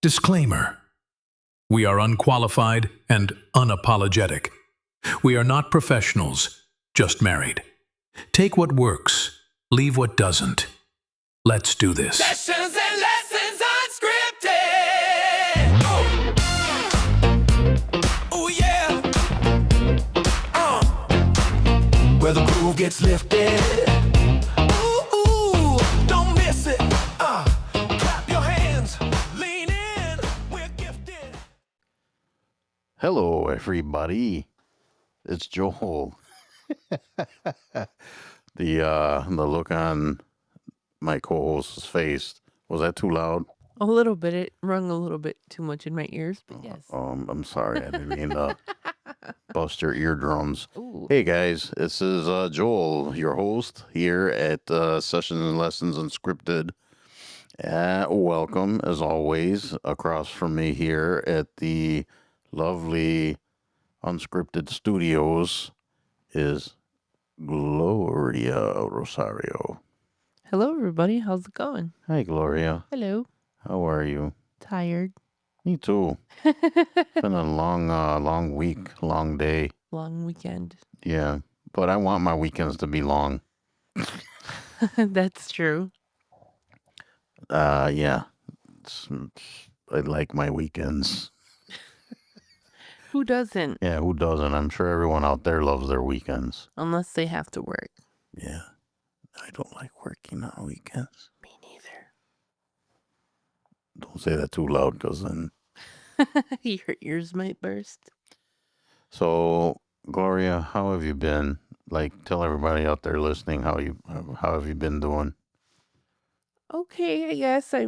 Disclaimer: we are unqualified and unapologetic. We are not professionals, just married. Take what works, leave what doesn't. Let's do this. Sessions and lessons unscripted. Oh yeah. Where the groove gets lifted. Ooh, don't miss it. Clap your hands, lean in. We're gifted. Hello, everybody. It's Joel. The look on my co-host's face, was that too loud? A little bit. It rung a little bit too much in my ears, but yes. I'm sorry. I didn't mean to bust your eardrums. Ooh. Hey guys, this is Joel, your host here at Sessions and Lessons Unscripted. Welcome, as always, across from me here at the lovely Unscripted Studios is Gloria Rosario. Hello, everybody. How's it going? Hi, Gloria. Hello. How are you? Tired. Me too. It's been a long week, long day. Long weekend. Yeah, but I want my weekends to be long. That's true. Yeah. I like my weekends. Who doesn't? Yeah, who doesn't? I'm sure everyone out there loves their weekends. Unless they have to work. Yeah, I don't like working on weekends. Me neither. Don't say that too loud, because then... Your ears might burst. So, Gloria, how have you been? Like, tell everybody out there listening how have you been doing? Okay, I guess I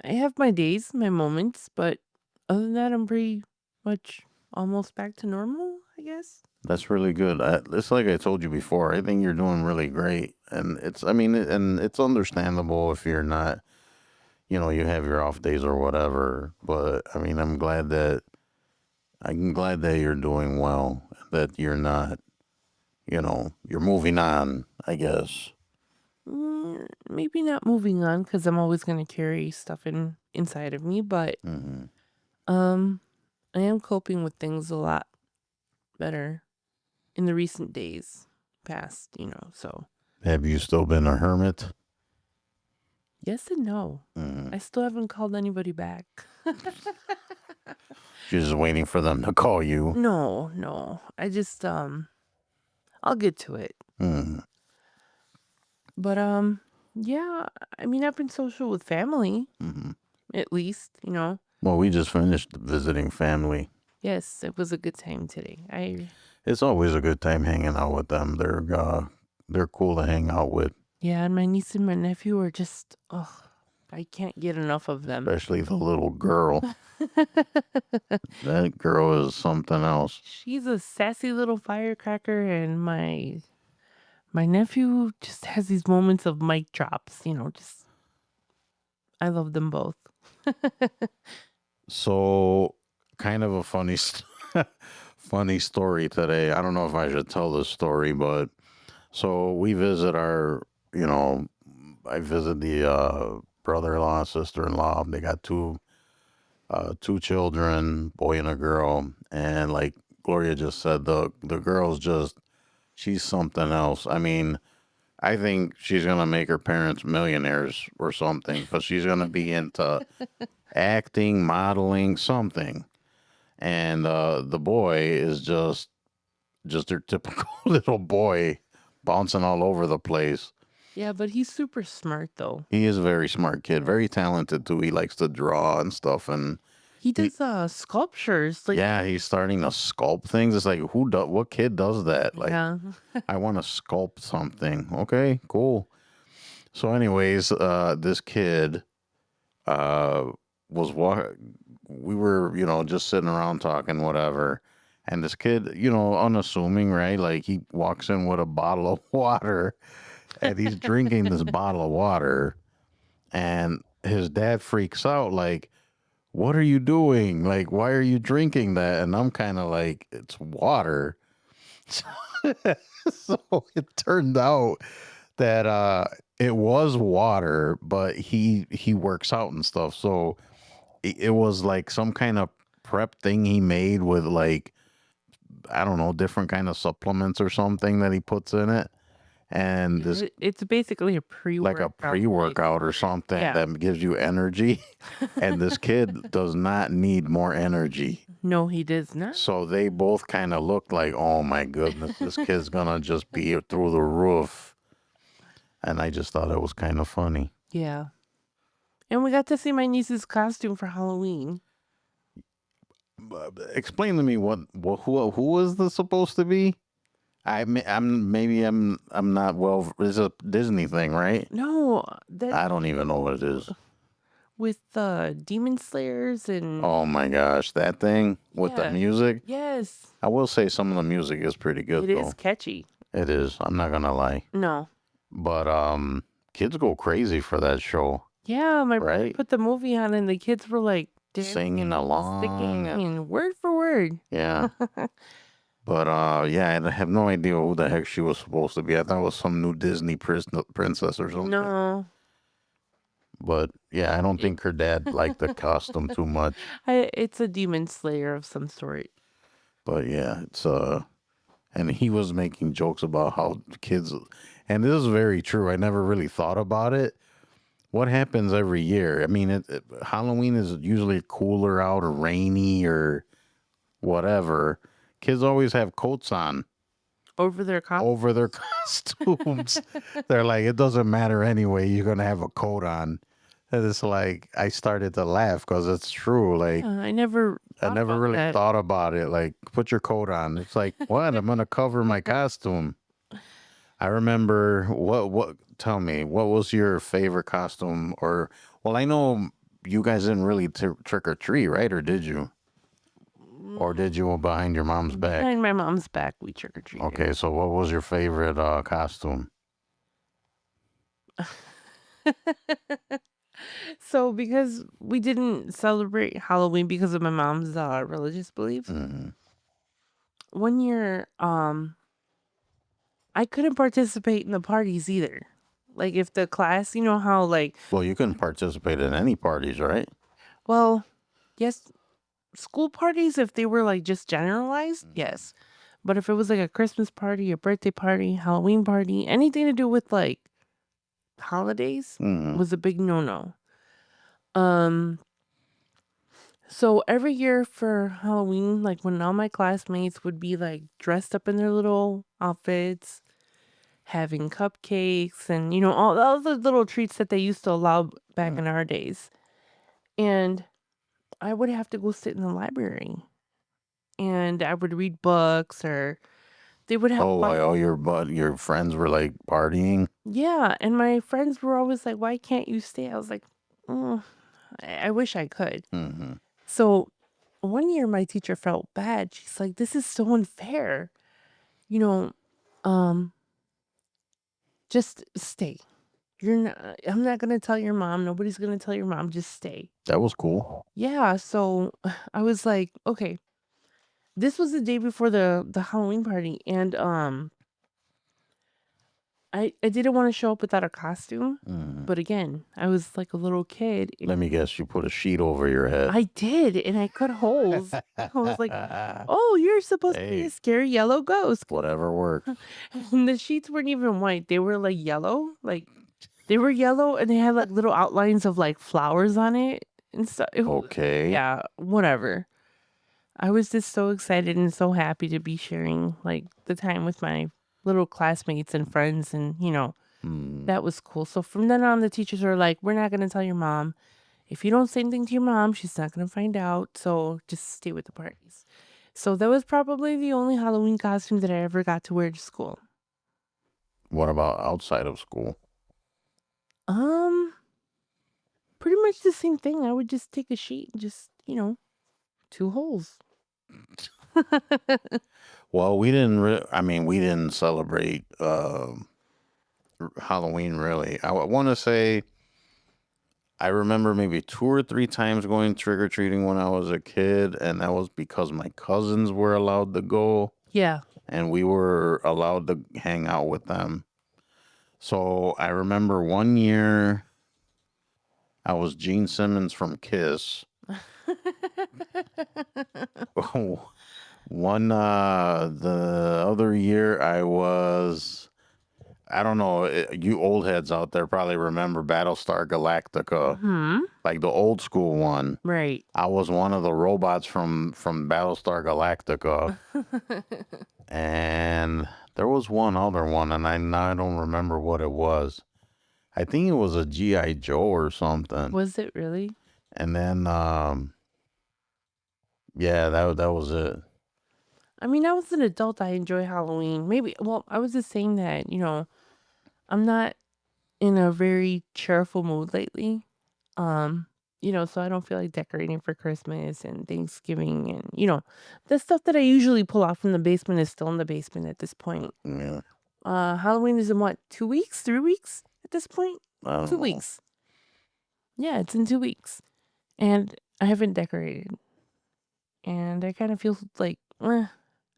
have my days, my moments, but other than that, I'm pretty much almost back to normal, I guess. That's really good. It's like I told you before. I think you're doing really great, and it's understandable if you're not, you have your off days or whatever. But I mean, I'm glad that you're doing well, that you're not, you're moving on, I guess. Maybe not moving on because I'm always going to carry stuff inside of me, but I am coping with things a lot better in the recent days past, so. Have you still been a hermit? Yes and no. I still haven't called anybody back. You're just waiting for them to call you. No. I just, I'll get to it. But, yeah, I mean, I've been social with family, at least, Well, we just finished visiting family. Yes, it was a good time today. It's always a good time hanging out with them. They're cool to hang out with. Yeah, and my niece and my nephew are just, I can't get enough of them. Especially the little girl. That girl is something else. She's a sassy little firecracker, and my nephew just has these moments of mic drops, just, I love them both. So, kind of a funny story today. I don't know if I should tell this story, but so we visit I visit the brother-in-law, sister-in-law. They got two children, boy and a girl, and like Gloria just said, the girl's just, she's something else. I mean, I think she's gonna make her parents millionaires or something, because she's gonna be into acting, modeling, something. And the boy is just your typical little boy, bouncing all over the place. Yeah, but he's super smart, though. He is a very smart kid, very talented too. He likes to draw and stuff, and he does sculptures. Like, yeah, he's starting to sculpt things. It's like, what kid does that? Like, yeah. I want to sculpt something. Okay, cool. So, anyways, this kid we were, just sitting around talking, whatever. And this kid, unassuming, right? Like, he walks in with a bottle of water, and he's drinking this bottle of water, and his dad freaks out, like, what are you doing? Like, why are you drinking that? And I'm kind of like, it's water. So it turned out that it was water, but he works out and stuff. So it was like some kind of prep thing he made with like, I don't know, different kind of supplements or something that he puts in it. And this It's basically a like a pre-workout. pre-workout or something Yeah. that gives you energy. And this kid does not need more energy. No, he does not. So they both kind of looked like, oh my goodness, this kid's gonna just be through the roof. And I just thought it was kind of funny. Yeah. And we got to see my niece's costume for Halloween. Explain to me who was this supposed to be? I'm not well. It's a Disney thing, right? No, I don't even know what it is. with the Demon Slayers and Oh my gosh, that thing with the Yeah. music. yes, I will say some of the music is pretty good it though. is catchy. It is. I'm not gonna lie. No. But kids go crazy for that show, Yeah, my brother right? put the movie on and the kids were like Singing dancing, along. sticking, and word for word. Yeah. But yeah, I have no idea who the heck she was supposed to be. I thought it was some new Disney princess or something. No, But yeah, I don't think her dad liked the costume too much. it's a Demon Slayer of some sort. But yeah, it's and he was making jokes about how kids, and this is very true. I never really thought about it. What happens every year? I mean, Halloween is usually cooler out or rainy or whatever. Kids always have coats on Over their over their costumes. They're like, it doesn't matter anyway. You're gonna have a coat on. And it's like I started to laugh because it's true. Like I never I thought never about really that. thought about it. Like, put your coat on. It's like, what? I'm gonna cover my costume. I remember what tell me, what was your favorite costume? Or well, I know you guys didn't really trick or treat, right? Or did you? Or did you behind your mom's back? Behind my mom's back, we trick or treated. Okay, so what was your favorite costume? So because we didn't celebrate Halloween because of my mom's religious beliefs, Hmm. one year I couldn't participate in the parties either. Like if the class, you know how like Well, you couldn't participate in any parties, right? well, yes, school parties if they were like just generalized, yes. But if it was like a Christmas party, a birthday party, Halloween party, anything to do with like holidays Hmm. was a big no-no. Um So every year for Halloween, like when all my classmates would be like dressed up in their little outfits, having cupcakes and all the little treats that they used to allow back in our days. And I would have to go sit in the library and I would read books or they would have Oh, fun. all your friends were like partying. Yeah, and my friends were always like, "Why can't you stay?" I was like, "Mm, I wish I could." Hmm. So one year my teacher felt bad. She's like, "This is so unfair. You know, um, just stay. You're not I'm not gonna tell your mom. Nobody's gonna tell your mom. Just stay." That was cool. Yeah, so I was like, "Okay." This was the day before the Halloween party and I didn't want to show up without a costume, Hmm. but again, I was like a little kid. Let me guess, you put a sheet over your head. I did, and I cut holes. I was like, "Oh, you're supposed to be Hey, a scary yellow ghost." whatever works. And the sheets weren't even white. They were like yellow. Like they were yellow and they had like little outlines of like flowers on it and stuff. Okay. Yeah, whatever. I was just so excited and so happy to be sharing like the time with my little classmates and friends and Hmm. that was cool. So from then on the teachers were like, "We're not going to tell your mom. If you don't say anything to your mom, she's not going to find out. So just stay with the parties." So that was probably the only Halloween costume that I ever got to wear to school. What about outside of school? Um, Pretty much the same thing. I would just take a sheet and just, two holes. Well, we didn't. I mean, we didn't celebrate Halloween really. I want to say I remember maybe 2 or 3 times going trick or treating when I was a kid, and that was because my cousins were allowed to go, Yeah. and we were allowed to hang out with them. So I remember one year I was Gene Simmons from Kiss, The other year I don't know, you old heads out there probably remember Battlestar Galactica, Hmm. like the old school one. Right. I was one of the robots from Battlestar Galactica, and there was one other one, and I don't remember what it was. I think it was a GI Joe or something. Was it really? And then yeah, that was it. I mean, I was an adult. I enjoy Halloween. Maybe, well, I was just saying that, I'm not in a very cheerful mood lately. Um, so I don't feel like decorating for Christmas and Thanksgiving and, the stuff that I usually pull out from the basement is still in the basement at this point. Yeah, Halloween is in what, 2 weeks, 3 weeks at this point? I don't Two know. weeks. Yeah, it's in 2 weeks. And I haven't decorated. And I kind of feel like,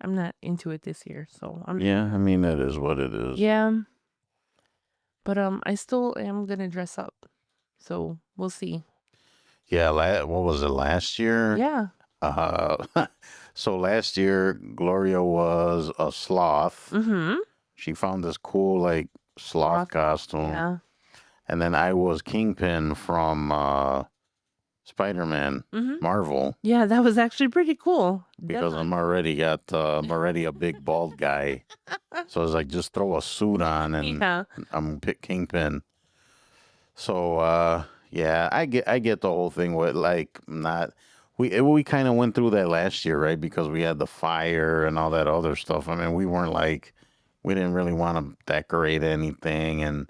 I'm not into it this year. So Yeah, I mean that is what it is. yeah. But I still am gonna dress up. So we'll see. Yeah, what was it last year? Yeah. So last year Gloria was a sloth. Mm-hmm. She found this cool like sloth costume, Yeah. and then I was Kingpin from Spider-Man Mm-hmm. Marvel Yeah, that was actually pretty cool. because I'm already a big bald guy. So it's like just throw a suit on and Yeah. I'm Kingpin. So yeah, I get the whole thing with like not we kind of went through that last year, right? Because we had the fire and all that other stuff. I mean, we didn't really want to decorate anything, and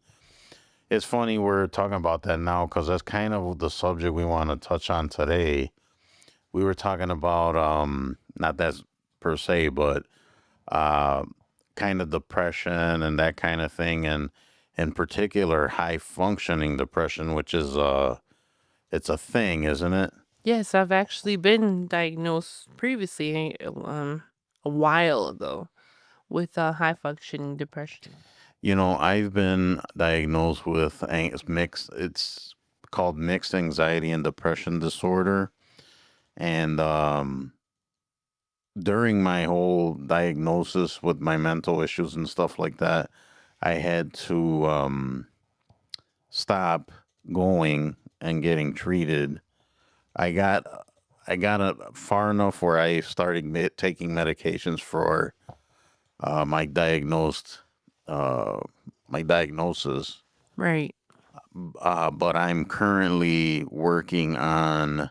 it's funny we're talking about that now because that's kind of the subject we want to touch on today. We were talking about not that per se, but uh, kind of depression and that kind of thing, and in particular high functioning depression, which is it's a thing, isn't it? Yes, I've actually been diagnosed previously, a while ago, with high functioning depression. I've been diagnosed with mixed. It's called mixed anxiety and depression disorder, and during my whole diagnosis with my mental issues and stuff like that, I had to stop going and getting treated. I got far enough where I started taking medications for my diagnosed uh, my diagnosis. Right. But I'm currently working on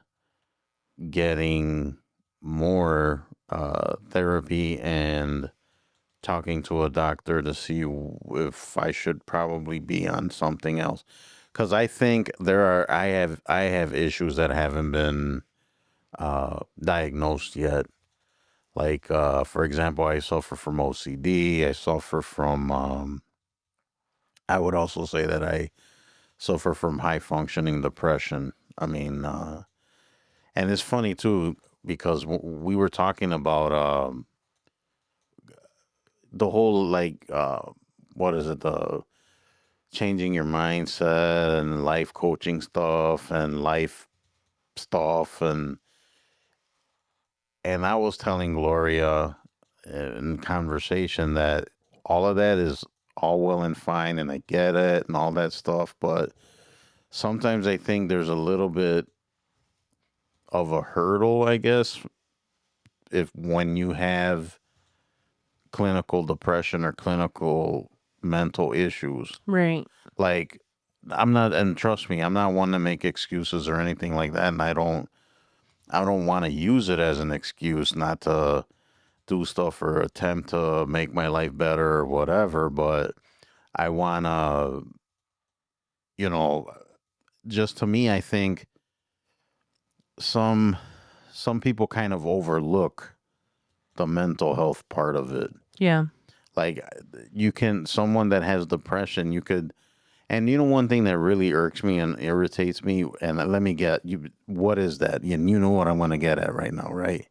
getting more therapy and talking to a doctor to see if I should probably be on something else. Because I think I have issues that haven't been diagnosed yet. Like, for example, I suffer from OCD. I suffer from, I would also say that I suffer from high functioning depression. I mean, and it's funny too, because we were talking about the whole, like, what is it, the changing your mindset and life coaching stuff and life stuff. And I was telling Gloria in conversation that all of that is all well and fine, and I get it and all that stuff, but sometimes I think there's a little bit of a hurdle, I guess, if when you have clinical depression or clinical mental issues. Right. Like, I'm not, and trust me, I'm not one to make excuses or anything like that, and I don't want to use it as an excuse not to do stuff or attempt to make my life better or whatever, but I want to, you know, just to me, I think some some people kind of overlook the mental health part of it. Yeah. Like, someone that has depression, you could, and one thing that really irks me and irritates me, and let me get you, what is that? And you know what I'm going to get at right now, right?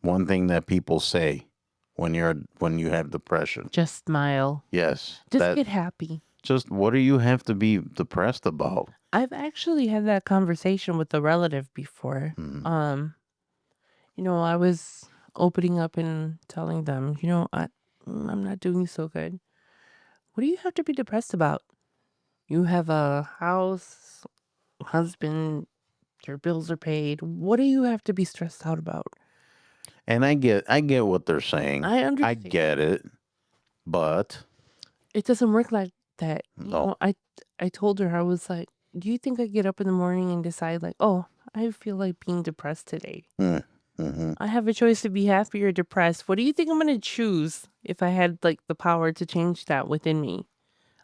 One thing that people say when you have depression. Just smile. Yes. Just get happy. Just what do you have to be depressed about? I've actually had that conversation with a relative before. Hmm. Um, I was opening up and telling them, I'm not doing so good. What do you have to be depressed about? You have a house, husband, your bills are paid. What do you have to be stressed out about? And I get what they're saying. I I understand. get it, but It doesn't work like that. no. I told her, I was like, do you think I get up in the morning and decide like, oh, I feel like being depressed today? Mm-hmm. I have a choice to be happy or depressed. What do you think I'm going to choose if I had like the power to change that within me?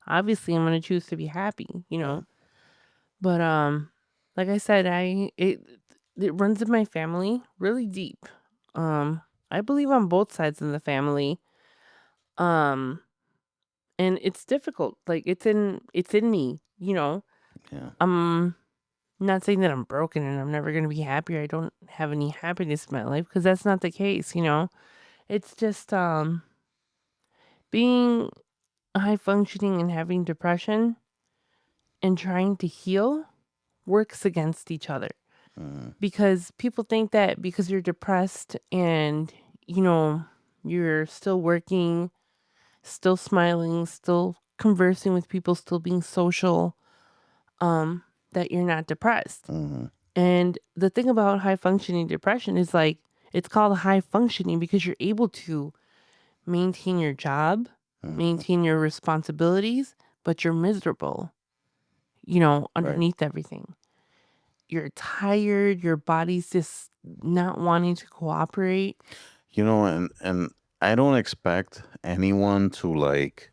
Obviously, I'm going to choose to be happy. But like I said, it runs in my family really deep. Um I believe on both sides of the family. Um and it's difficult. Like it's in me. Yeah. I'm not saying that I'm broken and I'm never going to be happy or I don't have any happiness in my life because that's not the case. It's just being high functioning and having depression and trying to heal works against each other. Mm-hmm. Because people think that because you're depressed and, you know, you're still working, still smiling, still conversing with people, still being social, that you're not depressed. Mm-hmm. And the thing about high functioning depression is like it's called high functioning because you're able to maintain your job, Mm-hmm. maintain your responsibilities, but you're miserable, Right. underneath everything. You're tired, your body's just not wanting to cooperate. And I don't expect anyone to like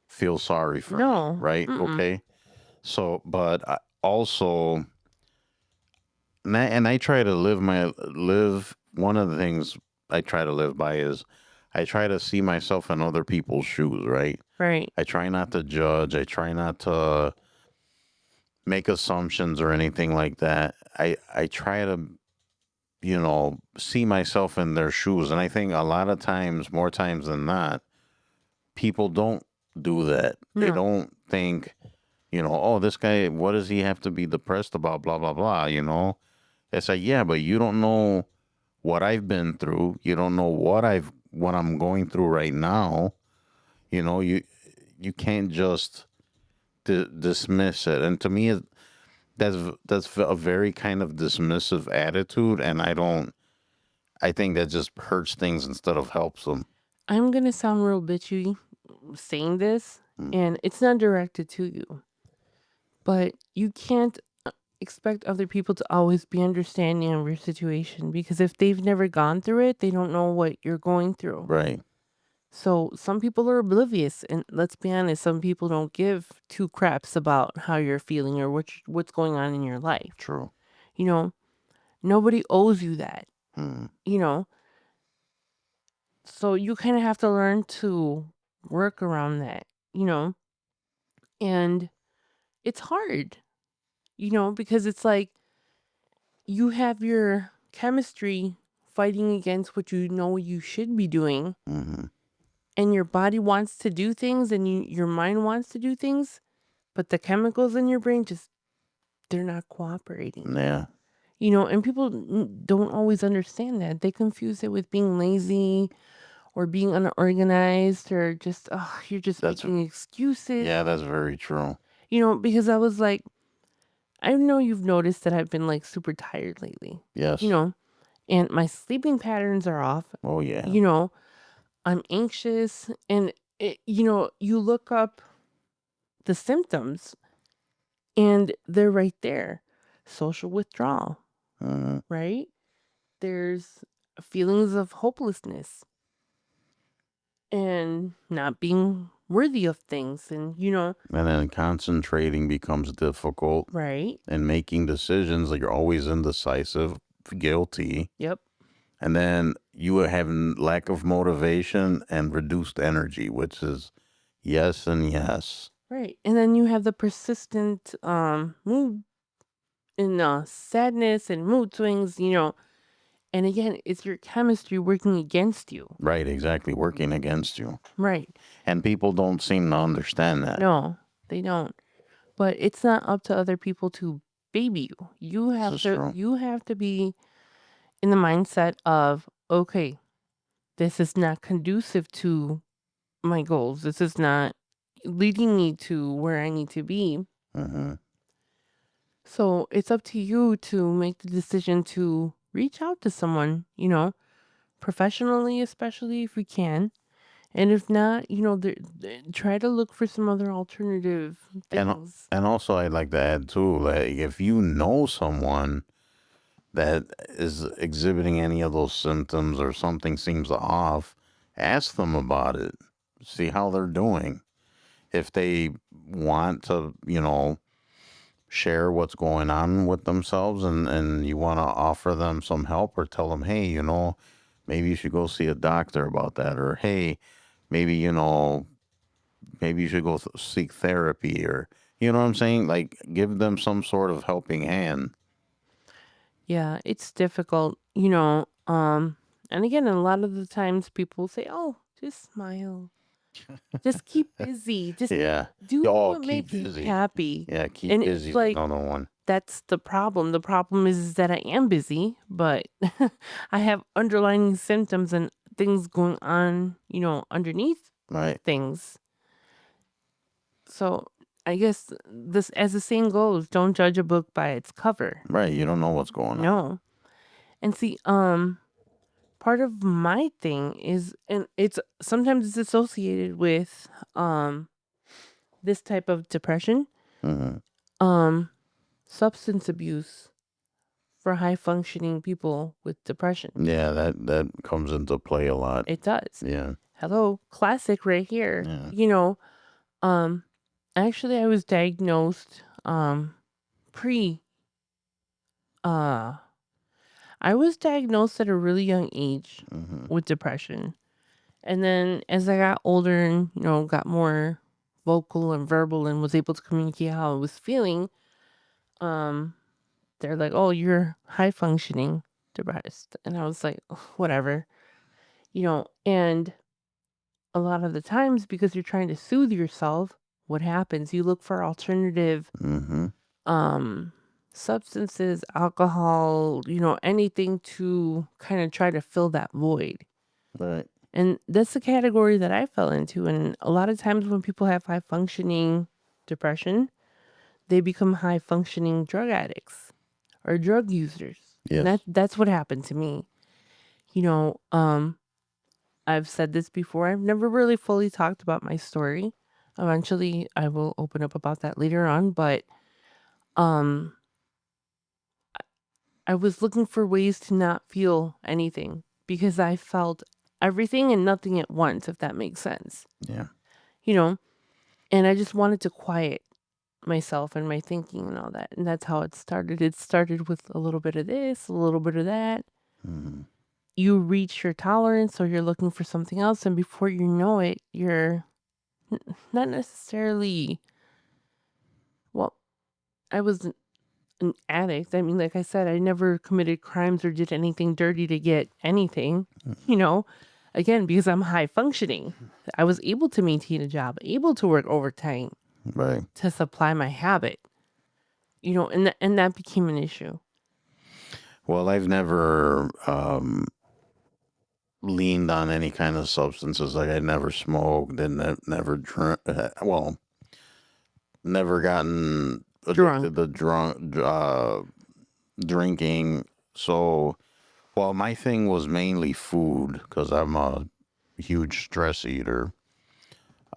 feel sorry for me, No. right? Mm-mm. Okay. So, but I also, and I try to live. One of the things I try to live by is I try to see myself in other people's shoes, right? Right. I try not to judge. I try not to make assumptions or anything like that. I try to see myself in their shoes, and I think a lot of times, more times than not, people don't do that. They No. don't think, oh, this guy, what does he have to be depressed about? Blah blah blah. It's like, yeah, but you don't know what I've been through. You don't know what I'm going through right now. You can't just dismiss it. And to me, that's a very kind of dismissive attitude, and I don't. I think that just hurts things instead of helps them. I'm going to sound real bitchy saying this, Mm. and it's not directed to you, but you can't expect other people to always be understanding of your situation because if they've never gone through it, they don't know what you're going through. Right. So some people are oblivious, and let's be honest, some people don't give two craps about how you're feeling or what's going on in your life. True. You know, nobody owes you that. Mm. You know, so you kind of have to learn to work around that. You know, and it's hard. Because it's like you have your chemistry fighting against what you know you should be doing, Hmm. and your body wants to do things, and your mind wants to do things, but the chemicals in your brain just they're not cooperating. Yeah. And people don't always understand that. They confuse it with being lazy or being unorganized or just, oh, you're just That's making excuses. yeah. That's very true. Because I was like, I know you've noticed that I've been like super tired lately, you Yes. know, and my sleeping patterns are off. Oh yeah. You know, I'm anxious and, you look up the symptoms and they're right there. Social withdrawal, Hmm. right? There's feelings of hopelessness and not being worthy of things and And then concentrating becomes difficult, right. and making decisions like you're always indecisive, guilty, Yep. and then you have lack of motivation and reduced energy, which is yes and yes. Right. And then you have the persistent mood and sadness and mood swings. And again, it's your chemistry working against you. Right. Exactly. Working against you, Right. and people don't seem to understand that. No, they don't. But it's not up to other people to baby you. You This have is to true. you have to be in the mindset of, okay, this is not conducive to my goals. This is not leading me to where I need to be. Mm-hmm. So it's up to you to make the decision to reach out to someone, professionally, especially if you can. And if not, try to look for some other alternative And things. and also I'd like to add too, like if you know someone that is exhibiting any of those symptoms or something seems off, ask them about it. See how they're doing. If they want to, share what's going on with themselves and you want to offer them some help or tell them, hey, maybe you should go see a doctor about that. Or, hey, maybe, maybe you should go seek therapy or, you know what I'm saying? Like give them some sort of helping hand. Yeah, it's difficult, and again, a lot of the times people say, "Oh, just smile. Just keep busy. Just Yeah. do Oh, what keep makes you busy. happy." Yeah, keep And busy it's is like another one. that's the problem. The problem is that I am busy, but I have underlying symptoms and things going on, underneath Right. things. So I guess this, as the saying goes, don't judge a book by its cover. Right. You don't know what's going on. No. And see, part of my thing is, and it's sometimes it's associated with this type of depression, Hmm. um substance abuse for high functioning people with depression. Yeah, that comes into play a lot. It does. Yeah. Hello, classic right here. Yeah. Um actually I was diagnosed pre uh I was diagnosed at a really young age Hmm. with depression. And then as I got older and, got more vocal and verbal and was able to communicate how I was feeling, um, they're like, "Oh, you're high functioning depressed." And I was like, "Ugh, whatever." And a lot of the times because you're trying to soothe yourself, what happens? You look for alternative Hmm. um substances, alcohol, anything to kind of try to fill that void. Right. And that's the category that I fell into. And a lot of times when people have high functioning depression, they become high functioning drug addicts or drug users. And Yes. that's what happened to me. You know, um, I've said this before. I've never really fully talked about my story. Eventually I will open up about that later on, but um I was looking for ways to not feel anything because I felt everything and nothing at once, if that makes sense. Yeah. You know, And I just wanted to quiet myself and my thinking and all that. And that's how it started. It started with a little bit of this, a little bit of that. Hmm. You reach your tolerance or you're looking for something else. And before you know it, you're not necessarily, well, I was an addict. I mean, like I said, I never committed crimes or did anything dirty to get anything, you know, again, because I'm high functioning. I was able to maintain a job, able to work overtime Right. to supply my habit. And that became an issue. Well, I've never leaned on any kind of substances. Like I never smoked and never drink. Well, never gotten addicted Drunk. to drinking. So, well, my thing was mainly food because I'm a huge stress eater.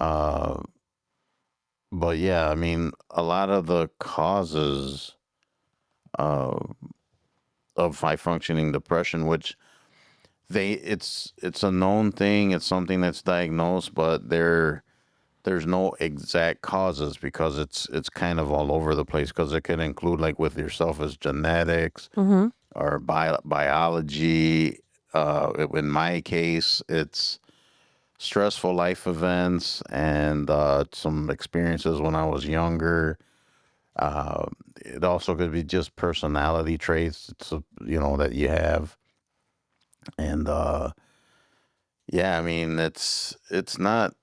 Uh, but yeah, I mean, a lot of the causes uh, of high functioning depression, which it's a known thing. It's something that's diagnosed, but there's no exact causes because it's kind of all over the place because it can include like with yourself as genetics Mm-hmm. or biology. In my case, it's stressful life events and some experiences when I was younger. Uh, it also could be just personality traits, that you have. And yeah, I mean, it's not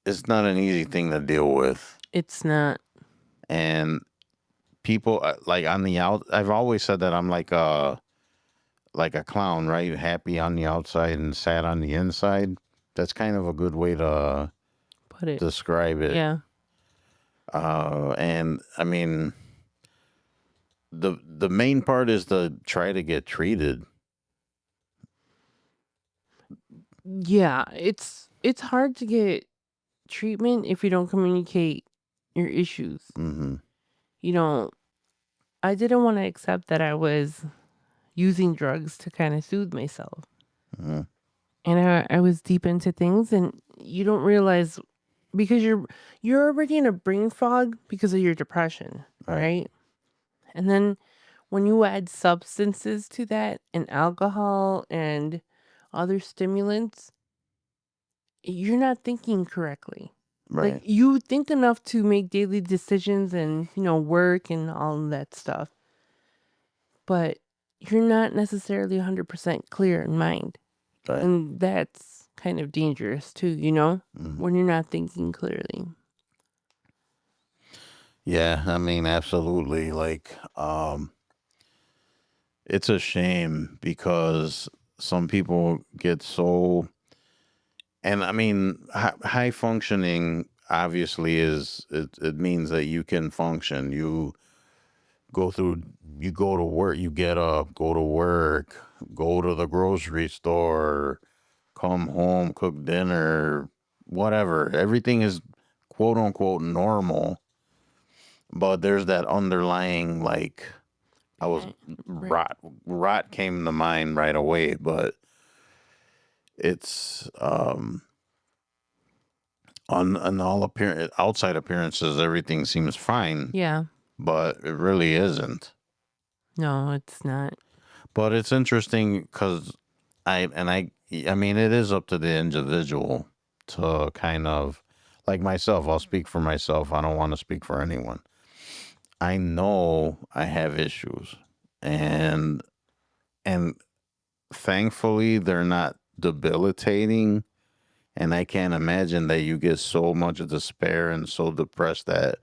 an easy thing to deal with. It's not. And people like on the out, I've always said that I'm like a clown, right? Happy on the outside and sad on the inside. That's kind of a good way to Put it. describe it. Yeah. And I mean, the main part is to try to get treated. Yeah, it's hard to get treatment if you don't communicate your issues. Mm-hmm. You know, I didn't want to accept that I was using drugs to kind of soothe myself. Mm-hmm. And I was deep into things, and you don't realize because you're already in a brain fog because of your depression, Right. right? And then when you add substances to that and alcohol and other stimulants, you're not thinking correctly. Like Right. you think enough to make daily decisions and, work and all of that stuff, but you're not necessarily 100% clear in mind. Right. And that's kind of dangerous too, Mm-hmm. when you're not thinking clearly. Yeah, I mean, absolutely. Like, it's a shame because some people get so, and I mean, high functioning obviously it means that you can function. You go through, you go to work, you get up, go to work, go to the grocery store, come home, cook dinner, whatever. Everything is quote unquote normal, but there's that underlying like I was Right. rot came to mind right away, but it's on all outside appearances everything seems fine, Yeah. but it really isn't. No, it's not. But it's interesting because I mean it is up to the individual to kind of like myself. I'll speak for myself. I don't want to speak for anyone. I know I have issues, and and thankfully they're not debilitating. And I can't imagine that you get so much despair and so depressed that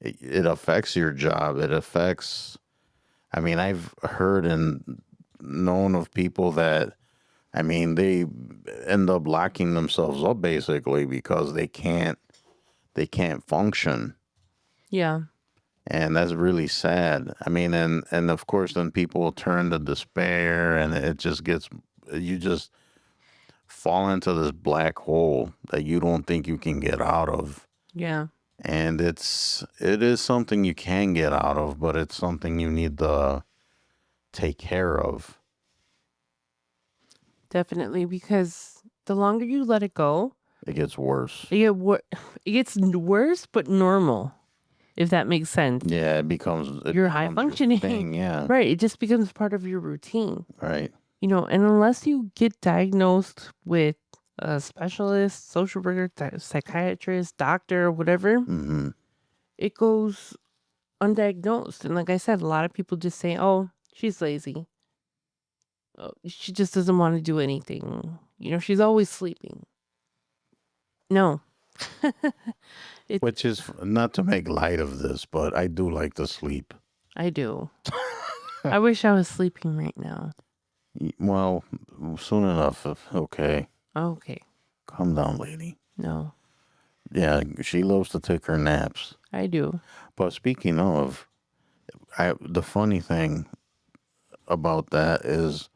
it affects your job. It affects, I mean, I've heard and known of people that, I mean, they end up locking themselves up basically because they can't function. Yeah. And that's really sad. I mean, and of course, then people turn to despair, and it just gets, you just fall into this black hole that you don't think you can get out of. Yeah. And it is something you can get out of, but it's something you need to take care of. Definitely, because the longer you let it go, It gets worse. it gets worse, but normal, if that makes sense. Yeah, it You're high becomes your functioning. thing. Yeah, Right. It just becomes part of your routine. right. And unless you get diagnosed with a specialist, social worker, psychiatrist, doctor, whatever, Hmm. it goes undiagnosed. And like I said, a lot of people just say, oh, she's lazy. Oh, she just doesn't want to do anything. She's always sleeping. No. It, Which is not to make light of this, but I do like to sleep. I do. I wish I was sleeping right now. Well, soon enough. Okay, Okay. calm down, lady. No, Yeah, she loves to take her naps. I do. But speaking of, the funny thing about that is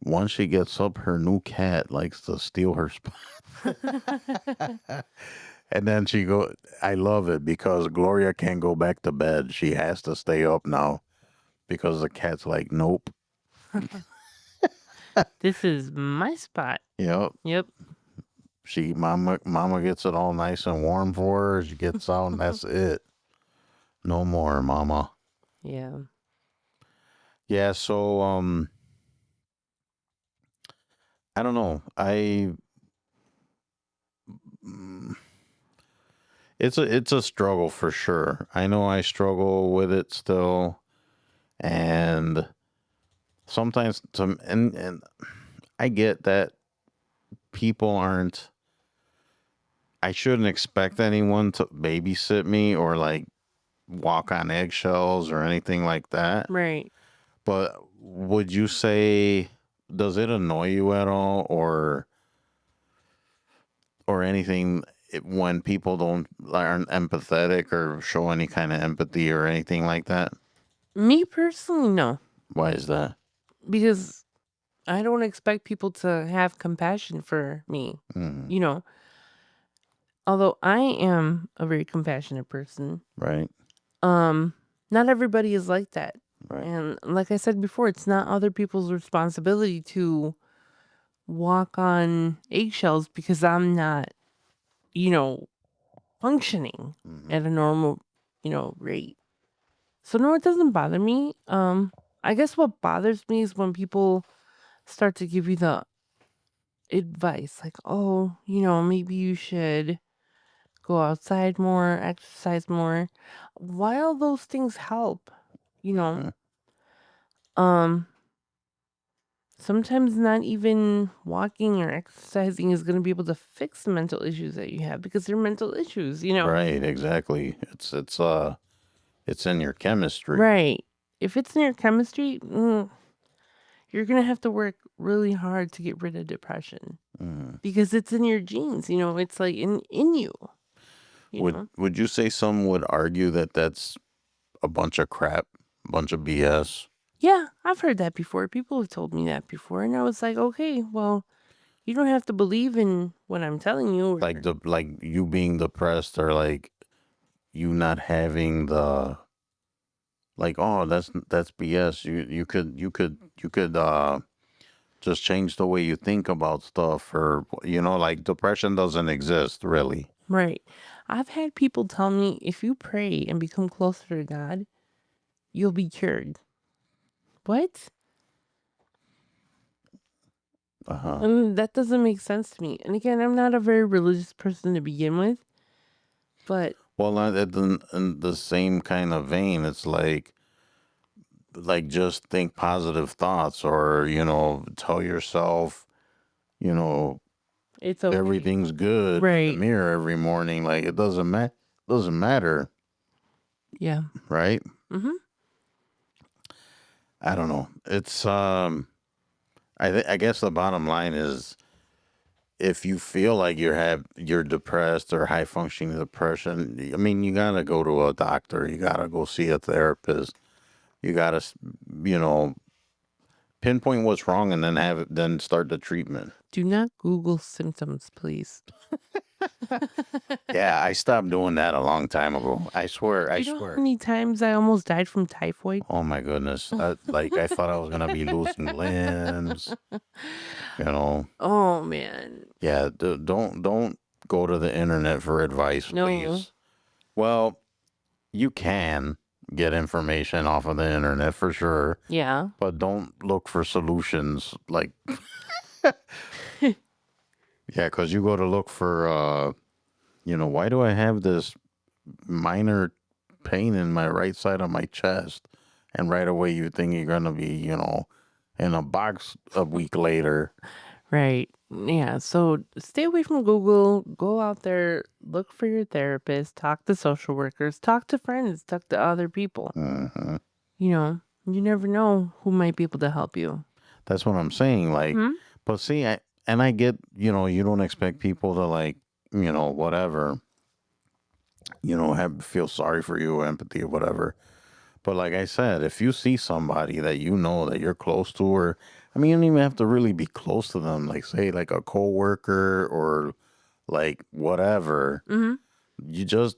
once she gets up, her new cat likes to steal her spot. And then I love it because Gloria can't go back to bed. She has to stay up now because the cat's like, nope. This is my spot. Yep. Yep. Mama gets it all nice and warm for her. She gets out and that's it. No more, mama. Yeah. Yeah, so I don't know. It's a struggle for sure. I know I struggle with it still, and sometimes and I get that people aren't. I shouldn't expect anyone to babysit me or like walk on eggshells or anything like that. Right. But would you say, does it annoy you at all, or anything when people don't aren't empathetic or show any kind of empathy or anything like that? Me personally, no, Why is that? because I don't expect people to have compassion for me. Mm, You know, although I am a very compassionate person, right, um, not everybody is like that. right. And like I said before, it's not other people's responsibility to walk on eggshells because I'm not, you know, functioning Hmm. at a normal, rate. So no, it doesn't bother me. I guess what bothers me is when people start to give you the advice like, "Oh, maybe you should go outside more, exercise more." While those things help, you know, Hmm. um sometimes not even walking or exercising is going to be able to fix the mental issues that you have because they're mental issues. Right, exactly. It's in your chemistry. Right. If it's in your chemistry, you're going to have to work really hard to get rid of depression Mm. because it's in your genes, it's like in you, you Would know. Would you say some would argue that that's a bunch of crap, bunch of BS? Yeah, I've heard that before. People have told me that before and I was like, "Okay, well, you don't have to believe in what I'm telling you." Like you being depressed, or like you not having the, like, oh, that's BS. You could just change the way you think about stuff, or like depression doesn't exist really. Right. I've had people tell me if you pray and become closer to God, you'll be cured. What? Uh-huh. And that doesn't make sense to me. And again, I'm not a very religious person to begin with, but Well, in the same kind of vein, it's like just think positive thoughts, or tell yourself, you know it's okay. everything's good in the Right. mirror every morning. Like it doesn't matter, Yeah. right? Mm-hmm. I don't know. It's I guess the bottom line is, if you feel like you're depressed or high functioning depression, I mean, you gotta go to a doctor. You gotta go see a therapist. You gotta, you know, pinpoint what's wrong, and then start the treatment. Do not Google symptoms, please. Yeah, I stopped doing that a long time ago. I swear. Do I you know how swear. many times I almost died from typhoid? Oh my goodness. I thought I was gonna be losing limbs. You know. Oh man. Yeah. Don't go to the internet for advice, No. please. Well, you can get information off of the internet for sure, Yeah. but don't look for solutions. Like, yeah, because you go to look for, why do I have this minor pain in my right side of my chest? And right away you think you're going to be, in a box a week later. Right. Yeah. So stay away from Google. Go out there, look for your therapist, talk to social workers, talk to friends, talk to other people. Hmm. You never know who might be able to help you. That's what I'm saying. Like, Hmm? but see, I get, you don't expect people to, like, whatever, have feel sorry for you, or empathy or whatever. But like I said, if you see somebody that you know that you're close to, or I mean, you don't even have to really be close to them. Like, say, like a coworker, or like whatever. Hmm. You just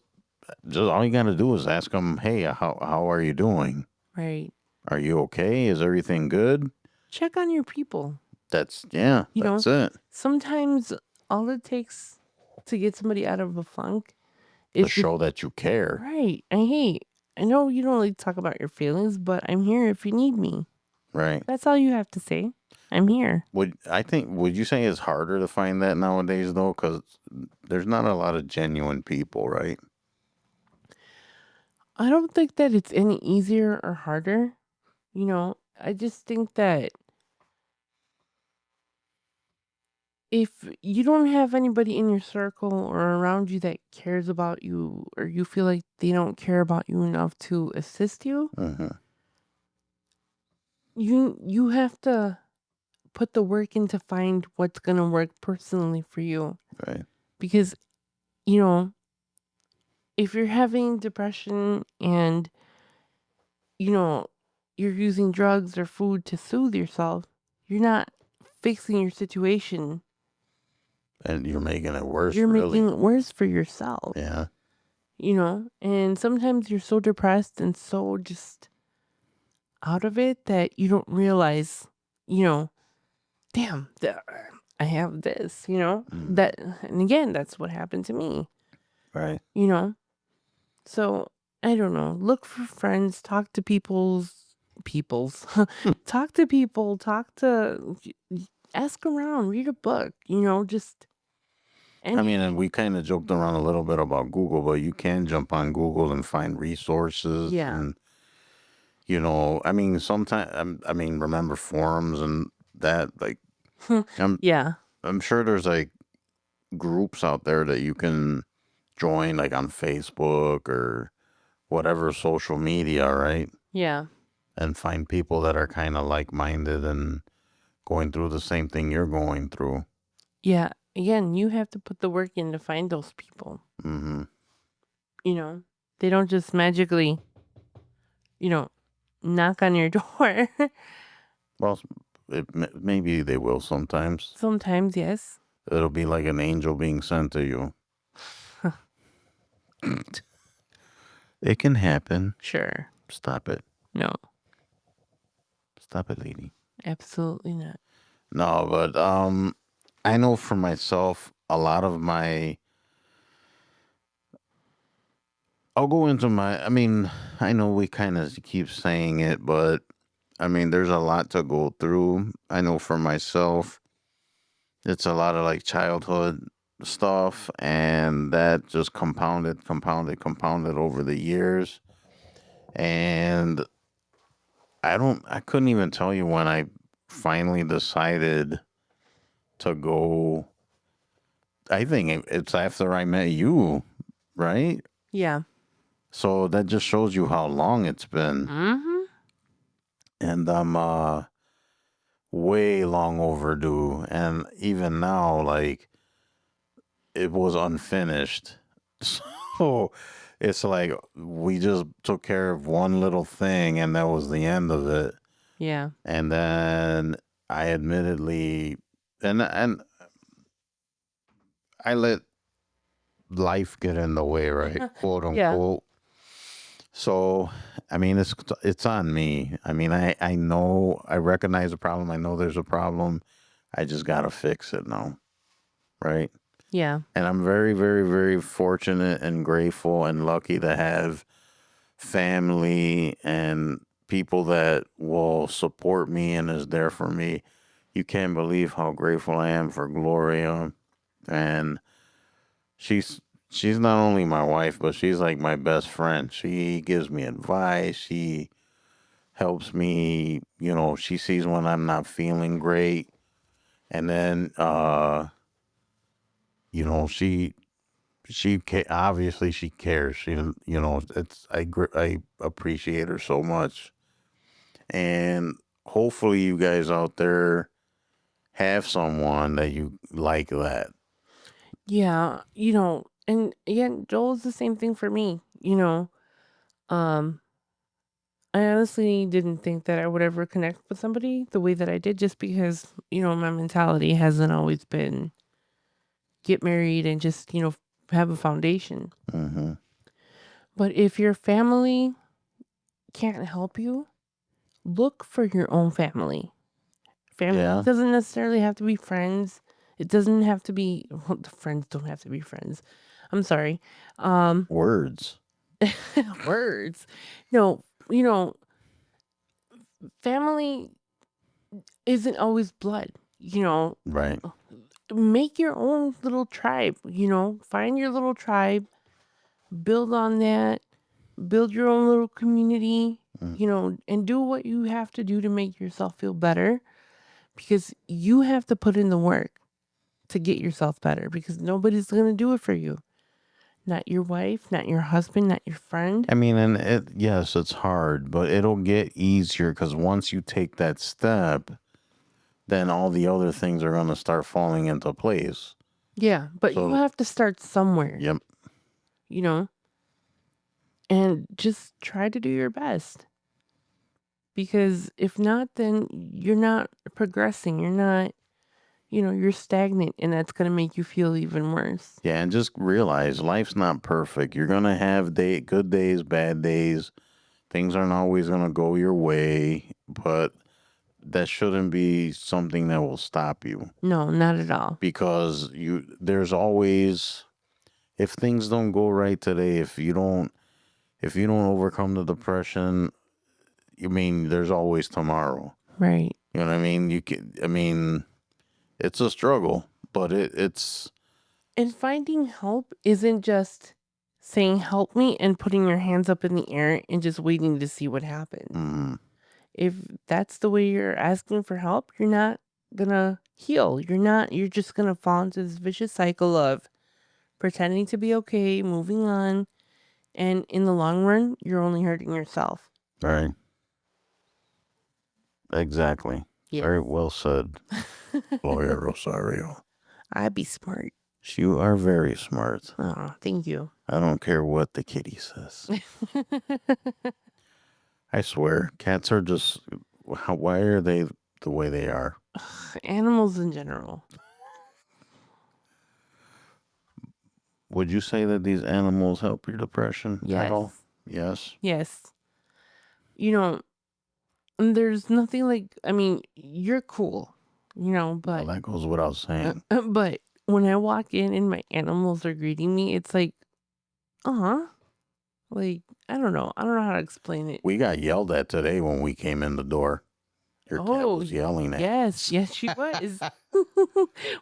all you gotta do is ask them, "Hey, how are you doing? Right. Are you okay? Is everything good?" Check on your people. Yeah, You know, that's it. sometimes all it takes to get somebody out of a funk To is if, show that you care, right. And hey, I know you don't like to talk about your feelings, but I'm here if you need me. right? That's all you have to say. I'm here. Would you say it's harder to find that nowadays though? Because there's not a lot of genuine people, right? I don't think that it's any easier or harder. I just think that if you don't have anybody in your circle or around you that cares about you, or you feel like they don't care about you enough to assist you, Hmm. you have to put the work in to find what's going to work personally for you. Right. Because, you know, if you're having depression and, you know, you're using drugs or food to soothe yourself, you're not fixing your situation. And you're making it worse, You're really. making it worse for yourself, Yeah. and sometimes you're so depressed and so just out of it that you don't realize, you know, damn, I have this, Mm. that, and again, that's what happened to me, Right. you know. So I don't know. Look for friends. Talk to people's. Talk to people. Ask around. Read a book. Just I and mean, and we kind of joked around a little bit about Google, but you can jump on Google and find resources. yeah, And, I mean, sometimes, I mean, remember forums and that, like, I'm, yeah, I'm sure there's like groups out there that you can join, like on Facebook or whatever social media, right? yeah, And find people that are kind of like minded and going through the same thing you're going through. yeah. Again, you have to put the work in to find those people. Mm-hmm. They don't just magically, knock on your door. Well, maybe they will sometimes. Sometimes, yes. It'll be like an angel being sent to you. It can happen. Sure. Stop it. No, Stop it, lady. absolutely not. No, but I know for myself, a lot of my. I'll go into my. I mean, I know we kind of keep saying it, but I mean, there's a lot to go through. I know for myself, it's a lot of like childhood stuff, and that just compounded over the years. And I couldn't even tell you when I finally decided to go. I think it's after I met you, right? Yeah. So that just shows you how long it's been. Mm-hmm. And I'm way long overdue. And even now, like, it was unfinished. So it's like we just took care of one little thing and that was the end of it. Yeah. And then I admittedly and I let life get in the way, right? Quote Yeah. unquote. So, I mean, it's on me. I mean, I know I recognize the problem. I know there's a problem. I just gotta fix it now, right? Yeah. And I'm very, very, very fortunate and grateful and lucky to have family and people that will support me and is there for me. You can't believe how grateful I am for Gloria, and she's she's not only my wife, but she's like my best friend. She gives me advice. She helps me. She sees when I'm not feeling great, and then obviously she cares. It's I appreciate her so much, and hopefully you guys out there have someone that you like that. Yeah. And again, Joel's the same thing for me. Um, I honestly didn't think that I would ever connect with somebody the way that I did just because, my mentality hasn't always been get married and just, have a foundation. Mm-hmm. But if your family can't help you, look for your own family. Family Yeah. doesn't necessarily have to be friends. It doesn't have to be, well, the friends don't have to be friends. I'm sorry. Words. Words. No, family isn't always blood. Right. Make your own little tribe, find your little tribe, build on that, build your own little community, Mm. and do what you have to do to make yourself feel better because you have to put in the work to get yourself better because nobody's going to do it for you. Not your wife, not your husband, not your friend. I mean, and yes, it's hard, but it'll get easier because once you take that step, then all the other things are going to start falling into place. Yeah, but you So, have to start somewhere, yep. you know, and just try to do your best. Because if not, then you're not progressing. You're not, you're stagnant, and that's going to make you feel even worse. Yeah, and just realize life's not perfect. You're going to have good days, bad days. Things aren't always going to go your way, but that shouldn't be something that will stop you No, not at all. because there's always, if things don't go right today, if you don't overcome the depression, there's always tomorrow. Right. You know what I mean? It's a struggle, but it's And finding help isn't just saying, help me, and putting your hands up in the air and just waiting to see what happens. mm, If that's the way you're asking for help, you're not gonna heal. You're just gonna fall into this vicious cycle of pretending to be okay, moving on, and in the long run, you're only hurting yourself. right. Exactly. Yeah. Very well said, Gloria Rosario. I'd be smart. You are very smart. Oh, thank you. I don't care what the kitty says. I swear, cats are just. Why are they the way they are? Animals in general. Would you say that these animals help your depression at all? Yes. Yes. Yes. There's nothing like, you're cool, Well, but that goes without saying. but when I walk in and my animals are greeting me, it's like, like, I don't know how to explain it. We got yelled at today when we came in the door. Your cat was yelling at us. Yes, she was.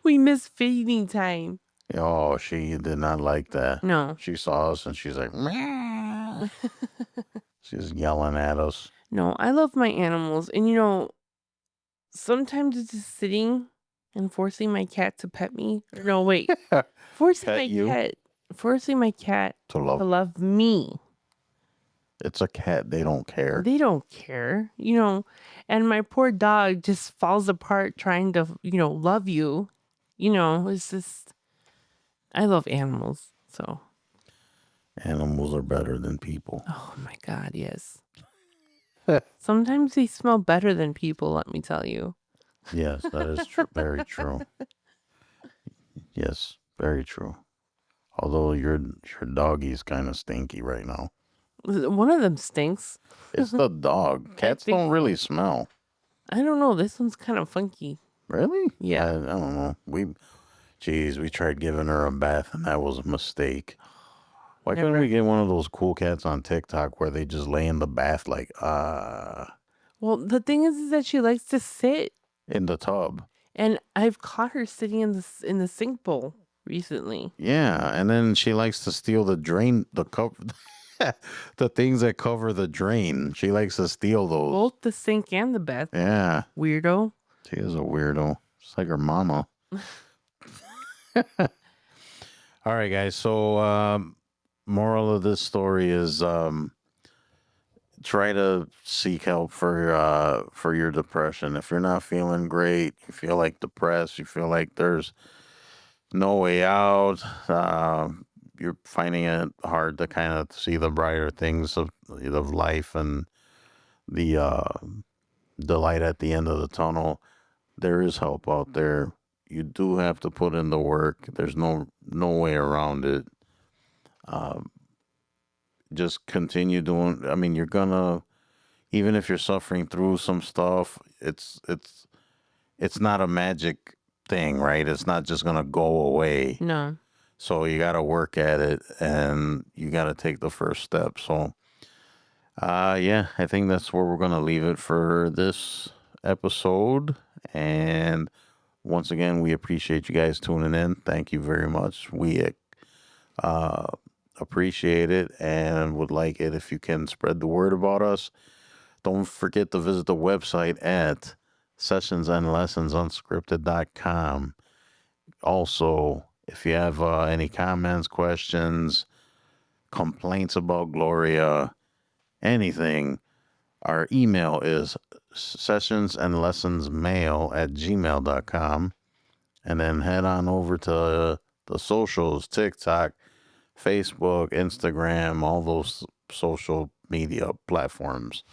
We missed feeding time. Oh, she did not like that. No. She saw us and she's like, meow. She's yelling at us. No, I love my animals. And sometimes it's just sitting and forcing my cat to pet me. Or no, wait. Forcing Pet my you? cat To to love. love me. It's a cat. They don't care. They don't care. And my poor dog just falls apart trying to, love you. It's just, I love animals. So, Animals are better than people. oh my God, yes. Sometimes they smell better than people, let me tell you. Yes, that is very true. Yes, very true. Although your doggy's kind of stinky right now. One of them stinks. It's the dog. Cats think don't really smell. I don't know. This one's kind of funky. Really? Yeah. I don't know. We tried giving her a bath and that was a mistake. Why couldn't we get one of those cool cats on TikTok where they just lay in the bath like, Well, the thing is that she likes to sit, in the tub? and I've caught her sitting in the sink bowl recently. Yeah, and then she likes to steal the drain, the cover, the things that cover the drain. She likes to steal those. Both the sink and the bath. Yeah, Weirdo. she is a weirdo. It's like her mama. All right, guys. So, moral of this story is try to seek help for your depression. If you're not feeling great, you feel like depressed, you feel like there's no way out, you're finding it hard to kind of see the brighter things of life and the light at the end of the tunnel, there is help out there. You do have to put in the work. There's no way around it. Just continue doing. I mean, you're gonna, even if you're suffering through some stuff, it's not a magic thing, right? It's not just gonna go away. No. So you got to work at it and you got to take the first step. So, yeah, I think that's where we're going to leave it for this episode. And once again, we appreciate you guys tuning in. Thank you very much. We appreciate it and would like it if you can spread the word about us. Don't forget to visit the website at sessionsandlessonsunscripted.com. Also, if you have any comments, questions, complaints about Gloria, anything, our email is sessionsandlessonsmail@gmail.com. And then head on over to the socials, TikTok, Facebook, Instagram, all those social media platforms.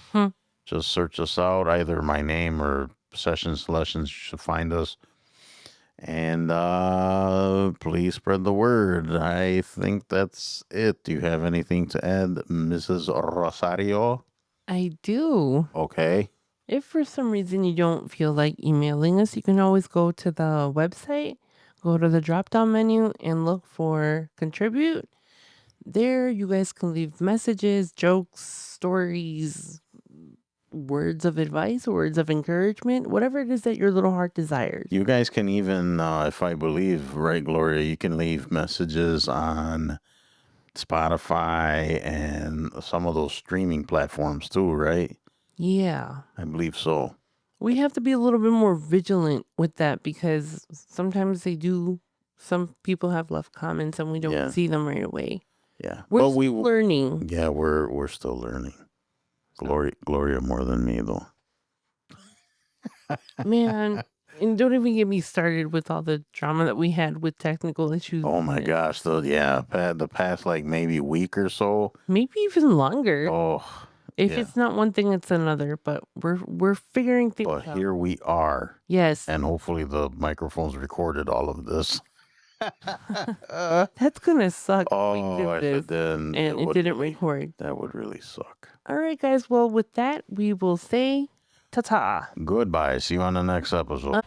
Just search us out, either my name or Sessions Lessons. You should find us. And please spread the word. I think that's it. Do you have anything to add, Mrs. Rosario? I do. Okay. If for some reason you don't feel like emailing us, you can always go to the website, go to the drop down menu, and look for contribute. There, you guys can leave messages, jokes, stories, words of advice, words of encouragement, whatever it is that your little heart desires. You guys can even, if I believe, right, Gloria, you can leave messages on Spotify and some of those streaming platforms too, right? Yeah. I believe so. We have to be a little bit more vigilant with that because sometimes some people have left comments and we don't see them right away. Yeah. We're still learning. Yeah, we're still learning. Gloria more than me though. Man, and don't even get me started with all the drama that we had with technical issues. Oh my gosh, the past like maybe week or so. Maybe even longer. Oh. If it's not one thing, it's another, but we're figuring things out. But here we are. Yes. And hopefully the microphones recorded all of this. That's gonna suck. Oh, if it didn't. And it didn't record. That would really suck. All right, guys. Well, with that, we will say ta-ta. Goodbye. See you on the next episode.